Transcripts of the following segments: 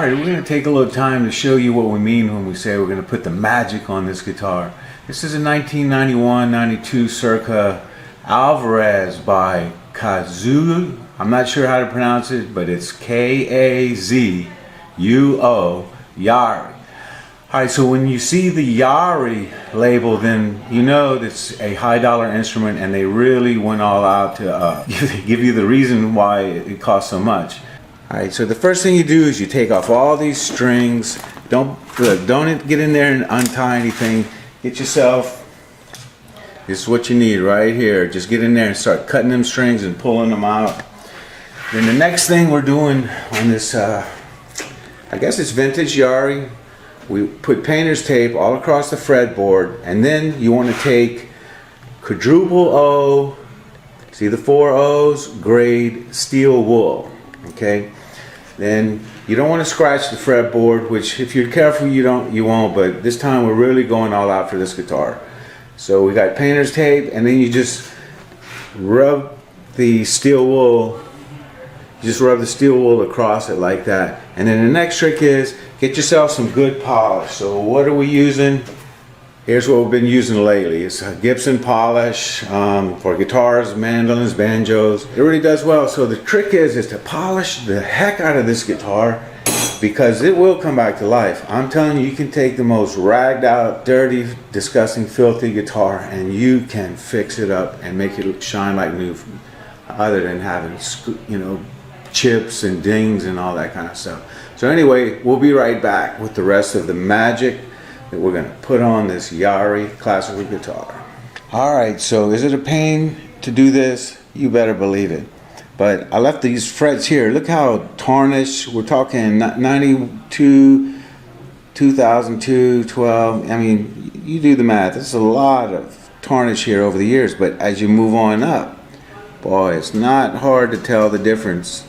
Alright, we're going to take a little time to show you what we mean when we say we're going to put the magic on this guitar. This is a 1991-92 circa Alvarez by Kazuo. I'm not sure how to pronounce it, but it's K-A-Z-U-O, Yairi. Alright, so when you see the Yairi label, then you know it's a high dollar instrument and they really went all out to give you the reason why it costs so much. Alright, so the first thing you do is you take off all these strings. Don't get in there and untie anything. Get yourself, this is what you need right here. Just get in there and start cutting them strings and pulling them out. Then the next thing we're doing on this, I guess it's vintage Yairi, we put painter's tape all across the fretboard, and then you want to take quadruple O, see the 4 O's, grade steel wool, okay? Then you don't want to scratch the fretboard, which if you're careful you won't, but this time we're really going all out for this guitar. So we got painter's tape, and then you just rub the steel wool, across it like that. And then the next trick is get yourself some good polish. So what are we using? Here's what we've been using lately. It's a Gibson Polish for guitars, mandolins, banjos. It really does well. So the trick is to polish the heck out of this guitar, because it will come back to life. I'm telling you, you can take the most ragged out, dirty, disgusting, filthy guitar and you can fix it up and make it shine like new, other than having, you know, chips and dings and all that kind of stuff. So anyway, we'll be right back with the rest of the magic that we're going to put on this Yairi classical guitar. Alright, so is it a pain to do this? You better believe it. But I left these frets here. Look how tarnished. We're talking 92, 2002, 12. I mean, you do the math. There's a lot of tarnish here over the years. But as you move on up, boy, it's not hard to tell the difference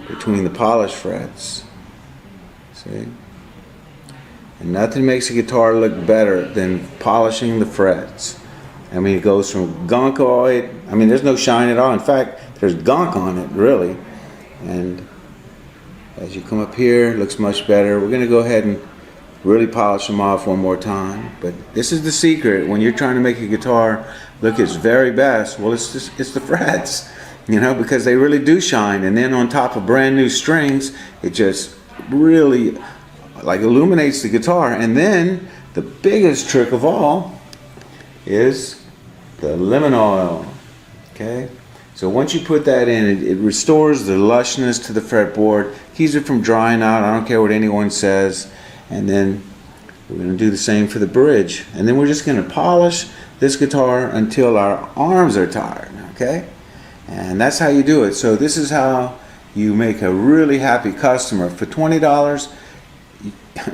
between the polished frets. See? And nothing makes a guitar look better than polishing the frets. I mean, it goes from gunk on it. I mean, there's no shine at all. In fact, there's gunk on it, really. And as you come up here, it looks much better. We're going to go ahead and really polish them off one more time. But this is the secret. When you're trying to make a guitar look its very best, well, it's the frets, you know, because they really do shine. And then on top of brand new strings, it just really like illuminates the guitar. And then the biggest trick of all is the lemon oil. Okay, so once you put that in, it restores the lushness to the fretboard, keeps it from drying out. I don't care what anyone says. And then we're going to do the same for the bridge, and then we're just going to polish this guitar until our arms are tired. Okay, and that's how you do it. So this is how you make a really happy customer. For $20,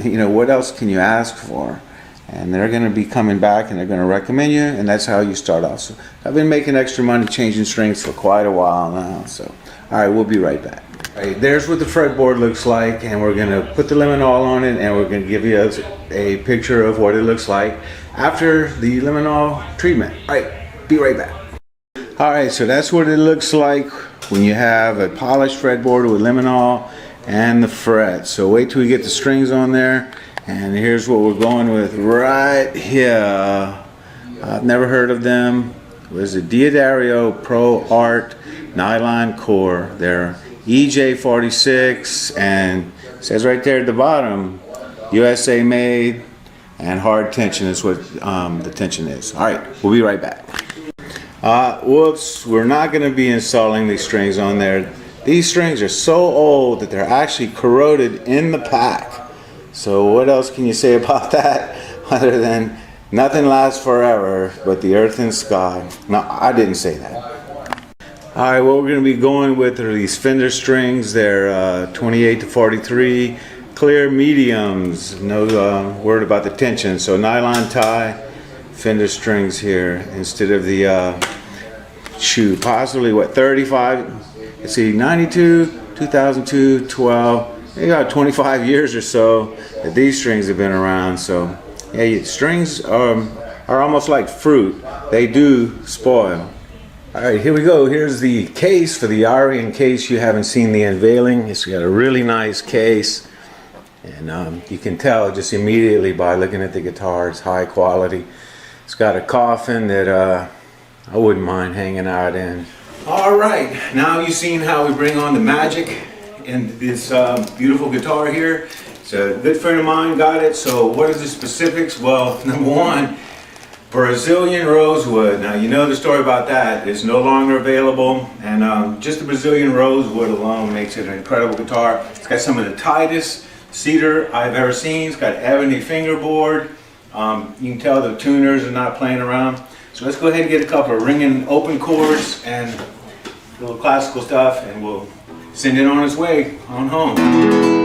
you know, what else can you ask for? And they're going to be coming back and they're going to recommend you, and that's how you start off. So I've been making extra money changing strings for quite a while now. So alright, we'll be right back. Alright, there's what the fretboard looks like, and we're going to put the lemon oil on it, and we're going to give you a picture of what it looks like after the lemon oil treatment. Alright, be right back. Alright, so that's what it looks like when you have a polished fretboard with lemon oil and the frets. So wait till we get the strings on there, and here's what we're going with right here. I've never heard of them. It was a Diodario Pro Art nylon core. They're EJ46, and it says right there at the bottom, USA made, and hard tension is what the tension is. Alright, we'll be right back. Whoops, we're not going to be installing these strings on there. These strings are so old that they're actually corroded in the pack. So what else can you say about that other than nothing lasts forever but the earth and sky? No, I didn't say that. Alright, what we're going to be going with are these Fender strings. They're 28 to 43 clear mediums. No word about the tension. So nylon tie Fender strings here instead of the possibly what, 35? Let's see, 92, 2002, 12. They got 25 years or so that these strings have been around. So yeah, strings are almost like fruit. They do spoil. Alright, here we go. Here's the case for the Yairi, in case you haven't seen the unveiling. It's got a really nice case. And you can tell just immediately by looking at the guitar, it's high quality. It's got a coffin that I wouldn't mind hanging out in. All right, now you've seen how we bring on the magic in this beautiful guitar here. It's a good friend of mine got it. So what are the specifics? Well, number one, Brazilian rosewood. Now you know the story about that. It's no longer available, and just the Brazilian rosewood alone makes it an incredible guitar. It's got some of the tightest cedar I've ever seen. It's got ebony fingerboard. You can tell the tuners are not playing around. So let's go ahead and get a couple of ringing open chords and a little classical stuff, and we'll send it on its way on home.